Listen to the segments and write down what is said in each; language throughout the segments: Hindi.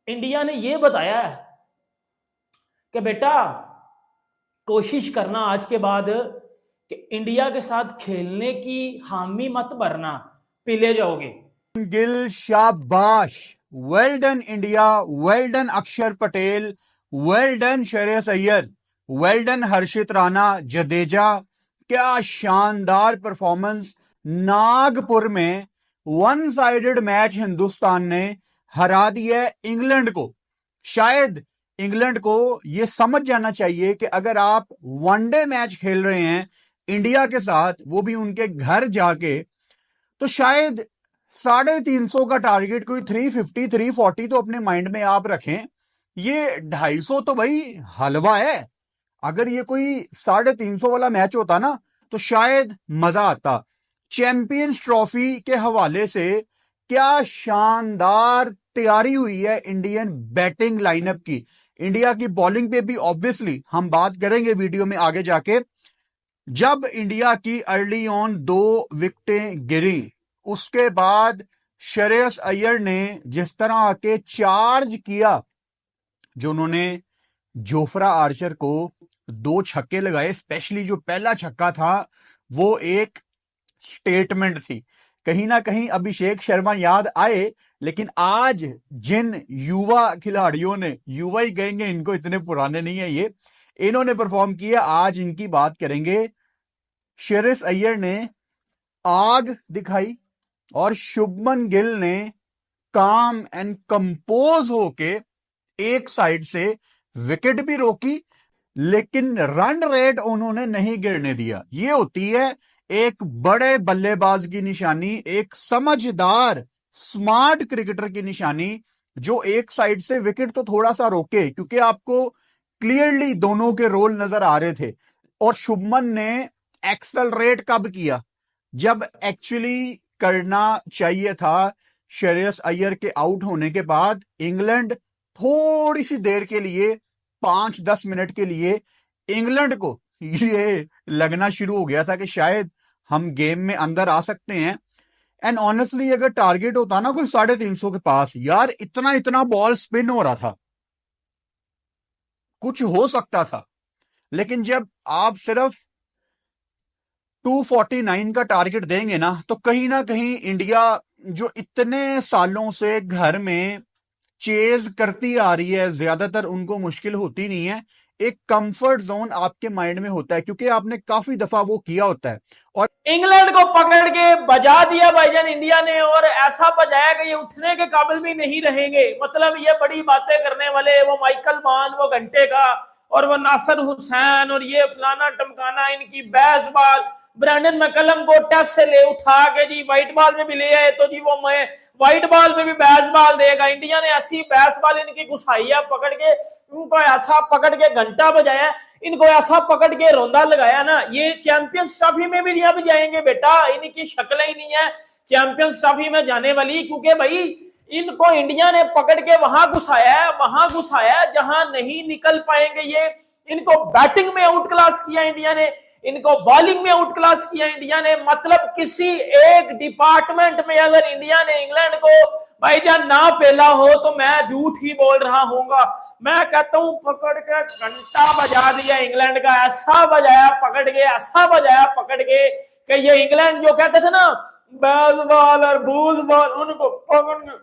इंडिया ने ये बताया है कि बेटा कोशिश करना आज के बाद कि इंडिया के साथ खेलने की हामी मत भरना, पीले जाओगे। गिल शाबाश, well done India, well done Akshar Patel, well done Shreyas Iyer, well done Harshit Rana, Jadeja. क्या शानदार परफॉर्मेंस। नागपुर में वन साइडेड मैच हिंदुस्तान ने हरा दिया इंग्लैंड को। शायद इंग्लैंड को यह समझ जाना चाहिए कि अगर आप वनडे मैच खेल रहे हैं इंडिया के साथ, वो भी उनके घर जाके, तो शायद 350 का टारगेट, कोई 350 340 तो अपने माइंड में आप रखें। ये 250 तो भाई हलवा है। अगर ये कोई 350 वाला मैच होता ना तो शायद मजा आता। चैंपियंस ट्रॉफी के हवाले से क्या शानदार तैयारी हुई है इंडियन बैटिंग लाइनअप की। इंडिया की बॉलिंग पे भी ऑब्वियसली हम बात करेंगे वीडियो में आगे जाके। जब इंडिया की अर्ली ऑन 2 विकेटें गिरी, उसके बाद श्रेयस अय्यर ने जिस तरह आके चार्ज किया, जो उन्होंने जोफ्रा आर्चर को 2 छक्के लगाए, स्पेशली जो पहला छक्का था वो एक स्टेटमेंट थी। कहीं ना कहीं अभिषेक शर्मा याद आए, लेकिन आज जिन युवा खिलाड़ियों ने, युवा ही कहेंगे इनको, इतने पुराने नहीं है ये, इन्होंने परफॉर्म किया, आज इनकी बात करेंगे। श्रेयस अय्यर ने आग दिखाई और शुभमन गिल ने काम एंड कंपोज होके एक साइड से विकेट भी रोकी, लेकिन रन रेट उन्होंने नहीं गिरने दिया। ये होती है एक बड़े बल्लेबाज की निशानी, एक समझदार स्मार्ट क्रिकेटर की निशानी, जो एक साइड से विकेट तो थोड़ा सा रोके, क्योंकि आपको क्लियरली दोनों के रोल नजर आ रहे थे। और शुभमन ने एक्सेलरेट कब किया? जब एक्चुअली करना चाहिए था। श्रेयस अय्यर के आउट होने के बाद इंग्लैंड थोड़ी सी देर के लिए, 5-10 मिनट के लिए, इंग्लैंड को ये लगना शुरू हो गया था कि शायद हम गेम में अंदर आ सकते हैं। एंड ऑनेस्टली अगर टारगेट होता ना कोई 350 के पास, यार इतना इतना बॉल स्पिन हो रहा था, कुछ हो सकता था। लेकिन जब आप सिर्फ 249 का टारगेट देंगे ना, तो कहीं ना कहीं इंडिया, जो इतने सालों से घर में चेज करती आ रही है, ज्यादातर उनको मुश्किल होती नहीं है। एक कंफर्ट जोन आपके माइंड में होता है, क्योंकि आपने काफी दफा वो किया होता है। और इंग्लैंड को पकड़ के बजा दिया भाईजान इंडिया ने, और ऐसा बजाया कि ये उठने के काबिल भी नहीं रहेंगे। मतलब ये बड़ी बातें करने वाले, वो माइकल मान, वो घंटे का, और वो नासिर हुसैन, और ये फलाना टमकाना, इनकी बैसबाल, ब्रैंडन मैकलम को टेस्ट से ले उठा के जी व्हाइट बॉल में भी ले आए, तो जी वो मैं व्हाइट बॉल में भी बैसबाल देगा। इंडिया ने ऐसी बैसबाल इनकी घुसाई है पकड़ के, उनको ऐसा पकड़ के घंटा बजाया, इनको ऐसा पकड़ के रोंदा लगाया ना, ये चैंपियंस ट्रॉफी में भी अब जाएंगे बेटा। इनकी शक्ल ही नहीं है चैंपियंस ट्रॉफी में जाने वाली, क्योंकि भाई इनको इंडिया ने पकड़ के वहां घुसाया जहां नहीं निकल पाएंगे ये। इनको बैटिंग में आउट क्लास किया इंडिया ने, इनको बॉलिंग में आउट क्लास किया इंडिया ने। मतलब किसी एक डिपार्टमेंट में अगर इंडिया ने इंग्लैंड को भाईजान ना पेला हो तो मैं झूठ ही बोल रहा हूंगा। मैं कहता हूं पकड़ के घंटा बजा दिया इंग्लैंड का, ऐसा बजाया पकड़ के, ऐसा बजाया पकड़ के कि ये इंग्लैंड जो कहते थे ना बेसबॉल और बूजबॉल, उनको पकड़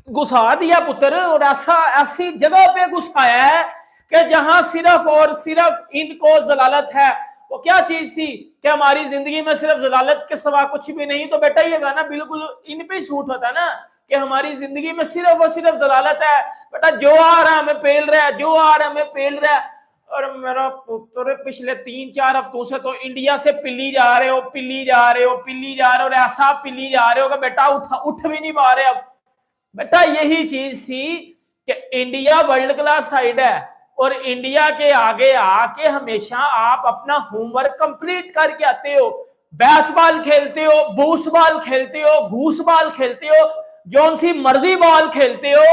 घुसा दिया पुत्र। और ऐसा ऐसी जगह पे घुसाया है कि जहां सिर्फ और सिर्फ इनको जलालत है। वो क्या चीज थी कि हमारी जिंदगी में सिर्फ जलालत के सिवा कुछ भी नहीं, तो बेटा ये गाना बिल्कुल इन पे सूट होता ना कि हमारी जिंदगी में सिर्फ और सिर्फ जलालत है। बेटा जो आ रहा है हमें पेल रहा है, जो आ रहा है हमें पेल रहा है। और मेरा पुत्र पिछले 3-4 हफ्तों से तो इंडिया से पिल्ली जा रहे हो, पिल्ली जा रहे हो, पिल्ली जा रहे हो, और ऐसा पिल्ली जा रहे हो कि बेटा उठ भी नहीं पा रहे अब। बेटा यही चीज थी कि इंडिया वर्ल्ड क्लास साइड है, और इंडिया के आगे आके हमेशा आप अपना होमवर्क कंप्लीट करके आते हो। बैसबॉल खेलते हो, बूसबॉल खेलते हो, घूसबॉल खेलते हो, जौन सी मर्जी बॉल खेलते हो,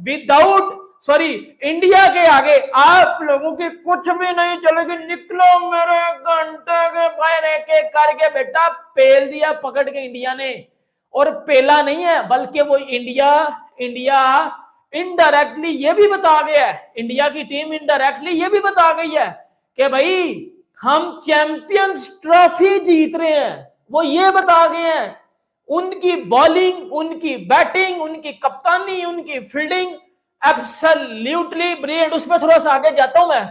विदाउट इंडिया के आगे आप लोगों की कुछ भी नहीं चलेगी। निकलो मेरे घंटे के बाहर, एक एक करके बेटा पेल दिया पकड़ के इंडिया ने। और पेला नहीं है, बल्कि वो इंडिया इनडायरेक्टली ये भी बता गया है, इंडिया की टीम इनडायरेक्टली ये भी बता गई है कि भाई हम चैंपियंस ट्रॉफी जीत रहे हैं। वो ये बता गए हैं, उनकी बॉलिंग, उनकी बैटिंग, उनकी कप्तानी, उनकी फील्डिंग एब्सोल्युटली ब्रिलियंट। उसमें थोड़ा सा आगे जाता हूं मैं।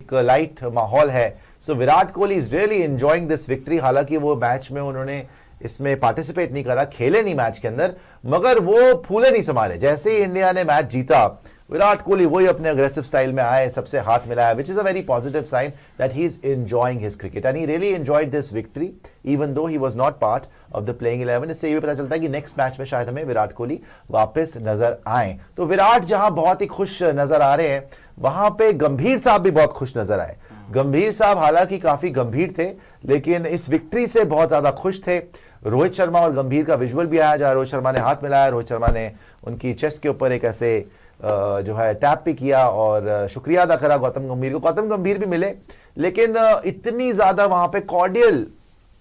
एक लाइट माहौल है, so Virat Kohli is really enjoying this victory. हालांकि वो मैच में उन्होंने इसमें पार्टिसिपेट नहीं करा, खेले नहीं मैच के अंदर, मगर वो फूले नहीं समारे। जैसे ही इंडिया ने मैच जीता, विराट कोहली वही अपने अग्रेसिव स्टाइल में आए, सबसे हाथ मिलाया, which is a very positive sign that he is enjoying his cricket and he really enjoyed this victory even though he was not part of the playing 11। इससे ये भी पता चलता है कि नेक्स्ट मैच में शायद हमें विराट कोहली वापस नजर आए। तो विराट जहां बहुत ही खुश नजर आ रहे हैं, वहां पे गंभीर साहब भी बहुत खुश नजर आए। गंभीर साहब हालांकि काफी गंभीर थे, लेकिन इस विक्ट्री से बहुत ज्यादा खुश थे। रोहित शर्मा और गंभीर का विजुअल भी आया, जहां रोहित शर्मा ने हाथ मिलाया, रोहित शर्मा ने उनकी चेस्ट के ऊपर एक ऐसे जो है टैप भी किया और शुक्रिया अदा करा गौतम गंभीर को। गौतम गंभीर भी मिले, लेकिन इतनी ज्यादा वहां पे कॉर्डियल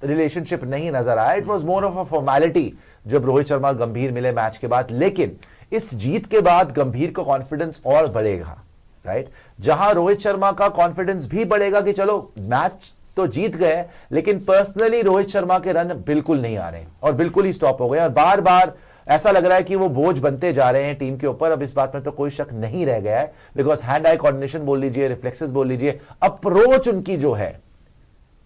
रिलेशनशिप नहीं नजर आया। It was more of a formality जब रोहित शर्मा गंभीर मिले मैच के बाद। लेकिन इस जीत के बाद गंभीर का कॉन्फिडेंस और बढ़ेगा, राइट? जहां रोहित शर्मा का कॉन्फिडेंस भी बढ़ेगा कि चलो मैच तो जीत गए, लेकिन पर्सनली रोहित शर्मा के रन बिल्कुल नहीं आ रहे और बिल्कुल ही स्टॉप हो गए और बार बार ऐसा लग रहा है कि वो बोझ बनते जा रहे हैं टीम के ऊपर। अब इस बात में तो कोई शक नहीं रह गया है, बिकॉज हैंड आई कोऑर्डिनेशन बोल लीजिए, रिफ्लेक्सेस बोल लीजिए, अप्रोच उनकी जो है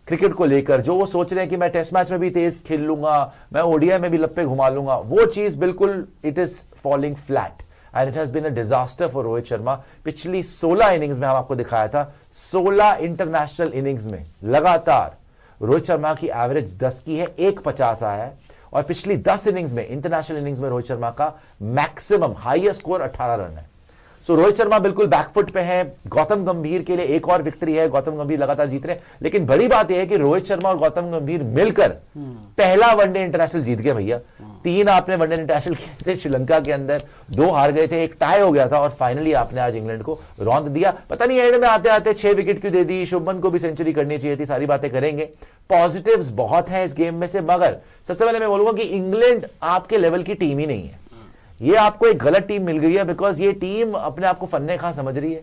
क्रिकेट को लेकर, जो वो सोच रहे हैं कि मैं टेस्ट मैच में भी तेज खेल लूंगा, मैं ओडीआई में भी लप्पे घुमा लूंगा, वो चीज बिल्कुल it is falling flat and it has been a disaster for Rohit Sharma. पिछली 16 इनिंग्स में हम आपको दिखाया था, 16 इंटरनेशनल इनिंग्स में लगातार रोहित शर्मा की एवरेज 10 की है, 1.50 आया है और पिछली 10 इनिंग्स में, इंटरनेशनल इनिंग्स में रोहित शर्मा का मैक्सिमम हाईएस्ट स्कोर 18 रन है। सो रोहित शर्मा बिल्कुल बैकफुट पे है। गौतम गंभीर के लिए एक और विक्ट्री है, गौतम गंभीर लगातार जीत रहे हैं, लेकिन बड़ी बात यह है कि रोहित शर्मा और गौतम गंभीर मिलकर पहला वनडे इंटरनेशनल जीत गए भैया। 3 आपने वनडे इंटरनेशनल किए थे श्रीलंका के अंदर, 2 हार गए थे, 1 टाई हो गया था और फाइनली आपने आज इंग्लैंड को रौंद दिया। पता नहीं एंड में आते आते 6 विकेट क्यों दे दी, शुभमन को भी सेंचुरी करनी चाहिए थी, सारी बातें करेंगे। पॉजिटिव्स बहुत है इस गेम में से, मगर सबसे पहले मैं बोलूंगा कि इंग्लैंड आपके लेवल की टीम ही नहीं है। ये आपको एक गलत टीम मिल गई है, बिकॉज ये टीम अपने आप को फन्ने खां समझ रही है।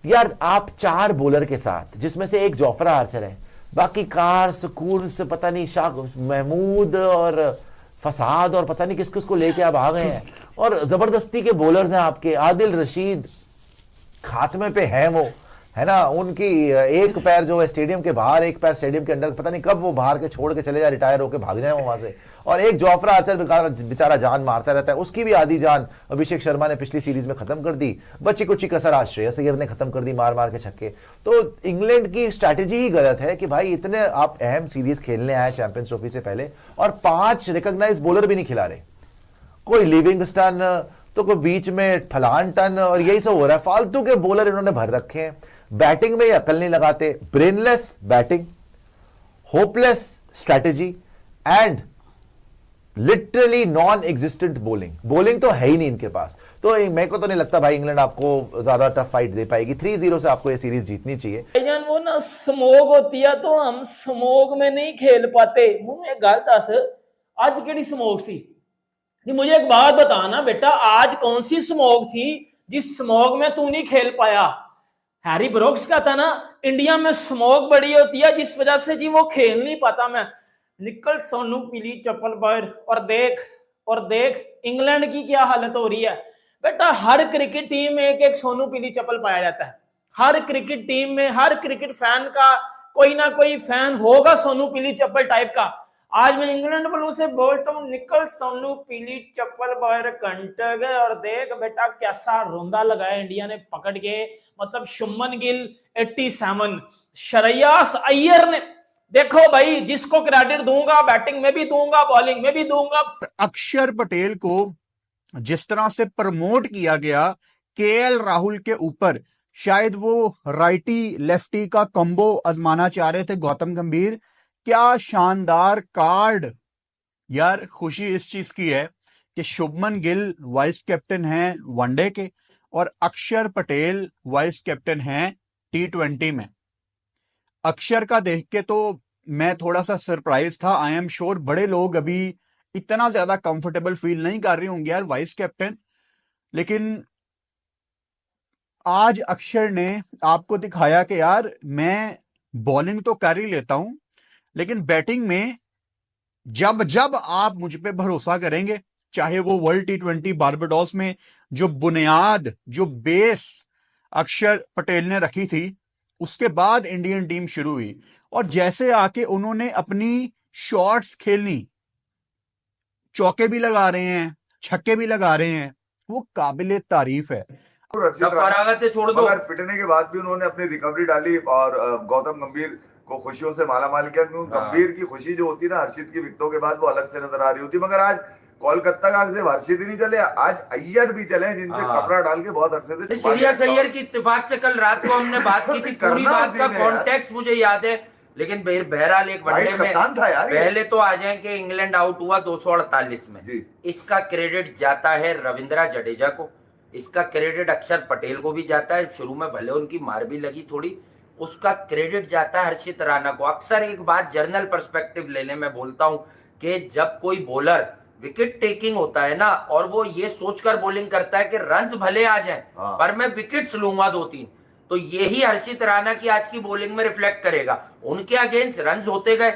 यार आप 4 बॉलर के साथ, जिसमें से एक जोफ्रा आर्चर है, बाकी कार्स कूर्स पता नहीं शाह महमूद और फसाद और पता नहीं किस किस को लेके आप आ गए हैं, और जबरदस्ती के बॉलर्स हैं आपके। आदिल रशीद खात्मे पे हैं वो, है ना, उनकी एक पैर जो है स्टेडियम के बाहर, एक पैर स्टेडियम के अंदर, पता नहीं कब वो बाहर के छोड़ के चले जाए, रिटायर होकर भाग जाए वहां से। और एक जोफ्रा आर्चर बेचारा जान मारता रहता है, उसकी भी आधी जान अभिषेक शर्मा ने पिछली सीरीज में खत्म कर दी। बच्ची कुची कसर आज श्रेयस अय्यर ने खत्म कर दी मार मार के छक्के। तो इंग्लैंड की स्ट्रैटेजी ही गलत है कि भाई इतने आप अहम सीरीज खेलने आए चैंपियंस ट्रॉफी से पहले और 5 रिकॉग्नाइज बॉलर भी नहीं खिला रहे, कोई लिविंगस्टन तो कोई बीच में फलान टन, और यही सब हो रहा है। फालतू के बॉलर इन्होंने भर रखे हैं, बैटिंग में अकल नहीं लगाते, brainless batting, hopeless strategy and literally non existent bowling तो है ही नहीं इनके पास। तो मेरे को तो नहीं लगता भाई इंग्लैंड आपको ज्यादा टफ फाइट दे पाएगी। 3-0 से आपको ये सीरीज जीतनी चाहिए। भाईजान वो ना स्मोक होती है, तो हम स्मोक में नहीं खेल पाते। मुझे एक गल दस, आज केड़ी स्मोक थी? मुझे एक बात बताना बेटा, आज कौन सी स्मोक थी जिस स्मोक में तू नहीं खेल पाया? हैरी ब्रुक्स का था ना, इंडिया में स्मोक बड़ी होती है जिस वजह से जी वो खेल नहीं पाता। मैं निकल सोनू पीली चप्पल बाहर और देख इंग्लैंड की क्या हालत हो रही है बेटा। हर क्रिकेट टीम में एक सोनू पीली चप्पल पाया जाता है। हर क्रिकेट टीम में हर क्रिकेट फैन का कोई ना कोई फैन होगा सोनू पीली चप्पल टाइप का। आज मैं इंग्लैंड वालों से बोलता हूँ, निकल सोनू पीली चप्पल बाहर घंटे गए और देख बेटा कैसा रोंदा लगाया इंडिया ने पकड़ के। मतलब शुभमन गिल 87, श्रेयस अय्यर ने, देखो भाई जिसको क्रेडिट दूंगा, बैटिंग में भी दूंगा, बॉलिंग में भी दूंगा। अक्षर पटेल को जिस तरह से प्रमोट किया गया केएल राहुल के ऊपर, शायद वो राइटी लेफ्टी का कॉम्बो आजमाना चाह रहे थे गौतम गंभीर। क्या शानदार कार्ड यार। खुशी इस चीज की है कि शुभमन गिल वाइस कैप्टन हैं वनडे के और अक्षर पटेल वाइस कैप्टन हैं T20 में। अक्षर का देख के तो मैं थोड़ा सा सरप्राइज था। आई एम श्योर बड़े लोग अभी इतना ज्यादा कंफर्टेबल फील नहीं कर रहे होंगे यार वाइस कैप्टन, लेकिन आज अक्षर ने आपको दिखाया कि यार मैं बॉलिंग तो कर ही लेता हूं, लेकिन बैटिंग में जब जब आप मुझ पे भरोसा करेंगे, चाहे वो वर्ल्ड T20 बारबाडोस में जो बुनियाद, जो बेस अक्षर पटेल ने रखी थी, उसके बाद इंडियन टीम शुरू हुई और जैसे आके उन्होंने अपनी शॉट्स खेलनी, चौके भी लगा रहे हैं, छक्के भी लगा रहे हैं, वो काबिले तारीफ है। सब फरागत है, छोड़ दो। मगर पिटने के बाद भी उन्होंने अपनी रिकवरी डाली और गौतम गंभीर को खुशियों से मालामाल किया, क्योंकि गंभीर की खुशी जो होती है ना हर्षित की विकेटों के बाद, वो अलग से नजर आ रही होती। मगर आज कोलकाता का सिर्फ हर्षित ही नहीं चले, आज अय्यर भी चले, जिनपे कपड़ा डाल के बहुत अरसे से श्रेयस अय्यर की इत्तेफाक से कल रात को हमने बात की थी, पूरी बात का कॉन्टेक्स्ट मुझे याद है, लेकिन बहरहाल एक वनडे में पहले तो आ जाए कि इंग्लैंड आउट हुआ 248 में, इसका क्रेडिट जाता है रविंद्र जडेजा को, इसका क्रेडिट अक्षर पटेल को भी जाता है, शुरू में भले उनकी मार भी लगी थोड़ी, उसका क्रेडिट जाता है हर्षित राणा को। अक्सर एक बात जर्नल पर्सपेक्टिव लेने में बोलता हूं कि जब कोई बॉलर विकेट टेकिंग होता है ना, और वो ये सोचकर बॉलिंग करता है कि रन्स भले आ जाएं पर मैं विकेट्स लूंगा 2-3, तो यही हर्षित राणा की आज की बॉलिंग में रिफ्लेक्ट करेगा। उनके अगेंस्ट रन्स होते गए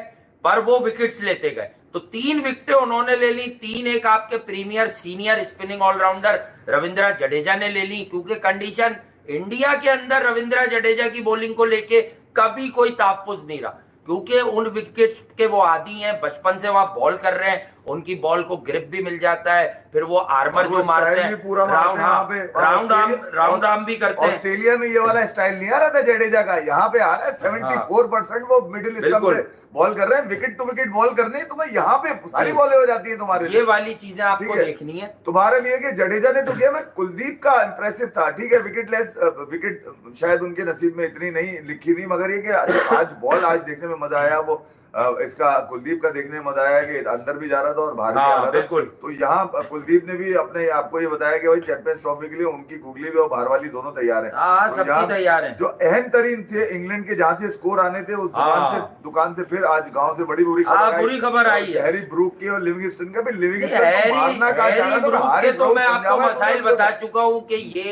पर वो विकेट्स लेते गए, तो 3 विकेटें उन्होंने ले ली, 3-1 आपके premier senior spinning allrounder Ravindra Jadeja ने ले ली, क्योंकि कंडीशन इंडिया के अंदर रविंद्र जडेजा की बॉलिंग को लेके कभी कोई तहफ्फुज़ नहीं रहा, क्योंकि उन विकेट्स के वो आदी हैं, बचपन से वहां बॉल कर रहे हैं, उनकी बॉल को ग्रिप भी मिल जाता है, फिर वो आर्मर जो मारते हैं राउंड आर्म भी करते हैं। ऑस्ट्रेलिया में ये वाला स्टाइल नहीं आ रहा था जडेजा का, यहाँ पे आ रहा है 74% वो मिडिल स्टंप पे बॉल कर रहे हैं, विकेट टू विकेट बॉल करनी है तुम्हें, यहाँ पे सारी बॉलें हो जाती है तुम्हारे, ये वाली चीजें आपको देखनी है तुम्हारे लिए कि जडेजा ने तो किया। मैं कुलदीप का इंप्रेसिव था, ठीक है विकेट शायद उनके नसीब में इतनी नहीं लिखी थी, मगर ये कि आज बॉल आज देखने में मजा आया, वो इसका कुलदीप का देखने में मजा आया कि अंदर भी जा रहा था और बाहर भी आ रहा था। तो यहाँ कुलदीप ने भी अपने आपको ये बताया कि भाई चैंपियंस ट्रॉफी के लिए उनकी गुगली भी और बाहर वाली दोनों तैयार है, तो सबकी तैयार है। जो अहम तरीन थे इंग्लैंड के, जहां से स्कोर आने थे, उस दुकान से फिर आज गांव से बड़ी बुरी खबर आई है, हैरी ब्रूक की और लिविंगस्टन का भी। लिविंगस्टन तो मैं आपको मसाइल बता चुका हूँ कि ये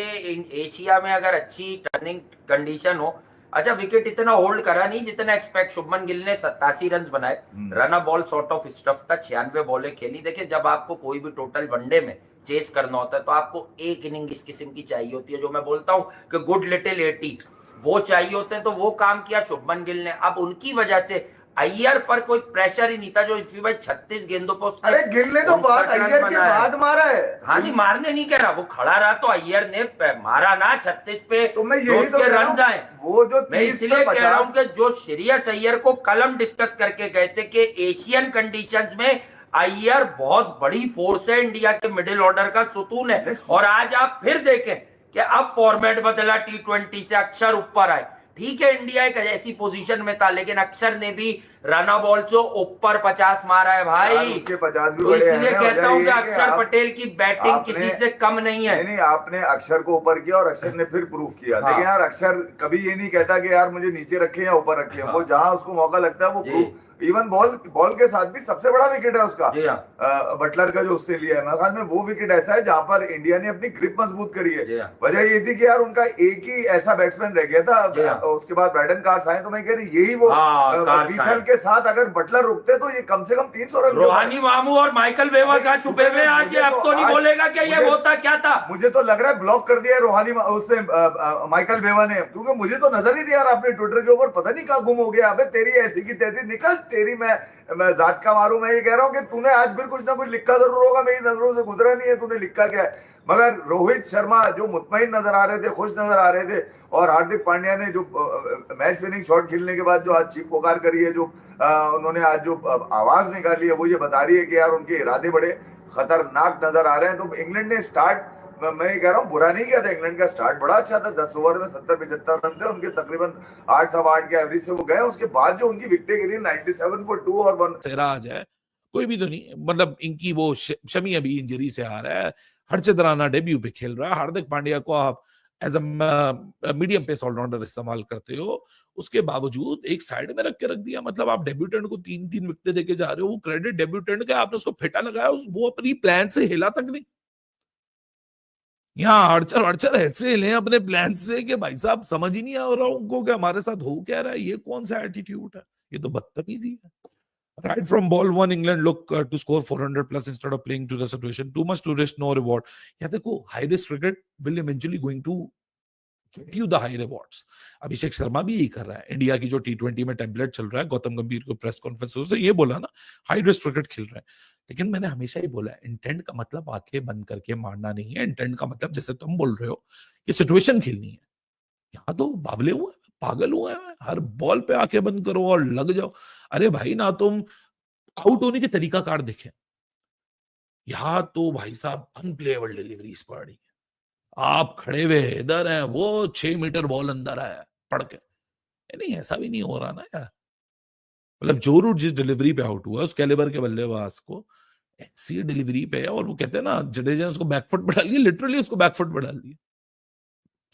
एशिया में अगर अच्छी टर्निंग कंडीशन हो, अच्छा विकेट इतना होल्ड करा नहीं जितना एक्सपेक्ट, शुभमन गिल ने 87 रन बनाए, run ball sort of stuff था, 96 बॉलें खेली। देखिए जब आपको कोई भी टोटल वनडे में चेस करना होता है तो आपको एक इनिंग इस किस्म की चाहिए होती है, जो मैं बोलता हूं कि गुड लिटिल 80 वो चाहिए होते हैं, तो वो काम किया शुभमन गिल ने। अब उनकी वजह से अय्यर पर कोई प्रेशर ही नहीं था, जो इसी भाई 36 गेंदों पर उसने, अरे गिल ने तो बात अय्यर के बाद मारा है। हाँ नहीं मारने नहीं कह रहा, वो खड़ा रहा तो अय्यर ने मारा ना 36 पे, तो मैं यही तो रन आए। वो जो मैं इसलिए कह रहा हूँ कि जो श्रेयस अय्यर को कलम डिस्कस करके गए थे कि एशियन कंडीशंस में अय्यर बहुत बड़ी फोर्स है, इंडिया के मिडिल ऑर्डर का सुतून है, और आज आप फिर देखें कि अब फॉर्मेट बदला, T20 से अक्षर ऊपर आए। ठीक है इंडिया एक ऐसी पोजीशन में था, लेकिन अक्षर ने भी रन बॉल से ऊपर 50 मारा है भाई, उसके 50 भी तो इसलिए कहता हूं कि अक्षर पटेल की बैटिंग किसी से कम नहीं है। नहीं आपने अक्षर को ऊपर किया और अक्षर ने फिर प्रूफ किया। लेकिन यार अक्षर कभी ये नहीं कहता कि यार मुझे नीचे रखे या ऊपर रखे, वो जहां उसको मौका लगता है वो प्रूफ, इवन बॉल के साथ भी सबसे बड़ा विकेट है उसका बटलर का जो उससे लिया है, मेरे ख्याल में वो विकेट ऐसा है जहां पर इंडिया ने अपनी ग्रिप मजबूत करी है। वजह ये थी कि यार उनका एक ही ऐसा बैट्समैन रह गया था, उसके बाद बैडन कार्ड्स आए, तो मैं कह रही यही वो विथल के साथ अगर बटलर रुकते तो ये कम से कम 300 रन। रोहानी मामू और माइकल बेवा कहाँ छुपे हुए आज, अब तो नहीं बोलेगा कि ये होता क्या था। मुझे तो लग रहा है ब्लॉक कर दिया है रोहानी उससे माइकल बेवा ने, क्योंकि मुझे तो नजर ही नहीं आ रहा अपने ट्विटर के ऊपर, पता नहीं कहाँ गुम हो गया। अबे तेरी ऐसी की तैसी निकल, तेरी मैं जात का मारू। मैं ये कह रहा हूँ कि तूने आज फिर कुछ ना कुछ लिखा जरूर होगा, मेरी नजरों से गुजरा नहीं है तूने लिखा क्या है। मगर रोहित शर्मा जो मुतमईन नजर आ रहे थे, खुश नजर आ रहे थे, और हार्दिक पांड्या ने जो मैच विनिंग शॉट खेलने के बाद जो आज चीख पुकार करी है, जो उन्होंने आज जो आवाज निकाली है, वो ये बता रही है कि यार उनके इरादे बड़े खतरनाक नजर आ रहे हैं। तो इंग्लैंड ने स्टार्ट, मैं ये कह रहा हूँ बुरा नहीं किया था, इंग्लैंड का स्टार्ट बड़ा अच्छा था, 10 ओवर में 70-75 रन थे उनके, तकरीबन 8-8 के एवरेज से वो गए। उसके बाद जो उनकी विकेटें गिरी 97 for 2 और 1 सिराज है, कोई भी तो नहीं, मतलब इनकी वो शमी अभी इंजरी से आ रहा है, हर्षित राणा डेब्यू पे खेल रहा है, हार्दिक पांड्या को आप as a medium pace allrounder इस्तेमाल करते हो, उसके बावजूद एक साइड में रख के रख दिया। मतलब आप डेब्यूटेंट को 3-3 विकेट देके जा रहे हो, वो क्रेडिट डेब्यूटेंट का, आपने उसको फेटा लगाया, वो अपनी प्लान से हिला तक नहीं। यहाँ आर्चर आर्चर ऐसे ले अपने प्लान से कि भाई साहब समझ ही नहीं आ रहा उनको कि हमारे साथ हो क्या रहा है, ये कौन सा एटीट्यूड है, ये तो बदतमीजी है। Right from ball one, England look to score 400 plus instead of playing to the situation. Too much to risk, no reward. Yeah, देखो high risk cricket will eventually going to get you the high rewards. Abhishek Sharma भी यही कर रहा है। इंडिया की जो T20 में टेम्पलेट चल रहा है, गौतम गंभीर को प्रेस कॉन्फ्रेंस से ये बोला ना, हाई रिस्क क्रिकेट खेल रहे हैं। लेकिन मैंने हमेशा ही बोला है, इंटेंट का मतलब आंखें बंद करके मारना नहीं है। इंटेंट का मतलब जैसे तुम बोल रहे हो कि सिचुएशन खेलनी है। यहाँ तो बावले हुए हैं, पागल हुए हैं, हर बॉल पे आंखें बंद करो और लग जाओ। अरे भाई ना तुम आउट होने के तरीका कार देखें, यहां तो भाई साहब अनप्लेएबल डिलीवरीज पड़ रही है। आप खड़े हुए इधर हैं, वो 6 मीटर बॉल अंदर आया पड़ के। नहीं ऐसा भी नहीं हो रहा ना यार। मतलब जो रूट जिस डिलीवरी पे आउट हुआ उस कैलिबर के बल्लेबाज को ऐसी डिलीवरी पे है, और वो कहते हैं ना जडेजा ने उसको बैकफुट पे डाल दिया, लिटरली उसको बैकफुट पे डाल दिया।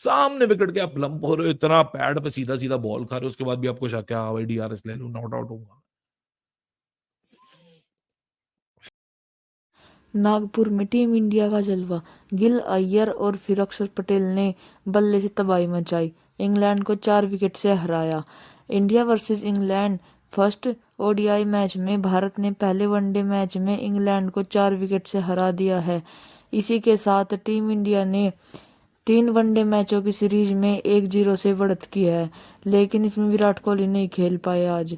सामने विकेट के आप लंप हो रहे हो, इतना पैड पे सीधा सीधा बॉल खा रहे हो, उसके बाद भी आपको शक है भाई डीआरएस ले लूं, नॉट आउट होगा। नागपुर में टीम इंडिया का जलवा, गिल, अय्यर और फिर अक्षर पटेल ने बल्ले से तबाही मचाई, इंग्लैंड को 4 विकेट से हराया। India versus England first ODI match में भारत ने पहले वनडे मैच में इंग्लैंड को 4 विकेट से हरा दिया है। इसी के साथ टीम इंडिया ने 3 वनडे मैचों की सीरीज में 1-0 से बढ़त की है, लेकिन इसमें विराट कोहली नहीं खेल पाए आज।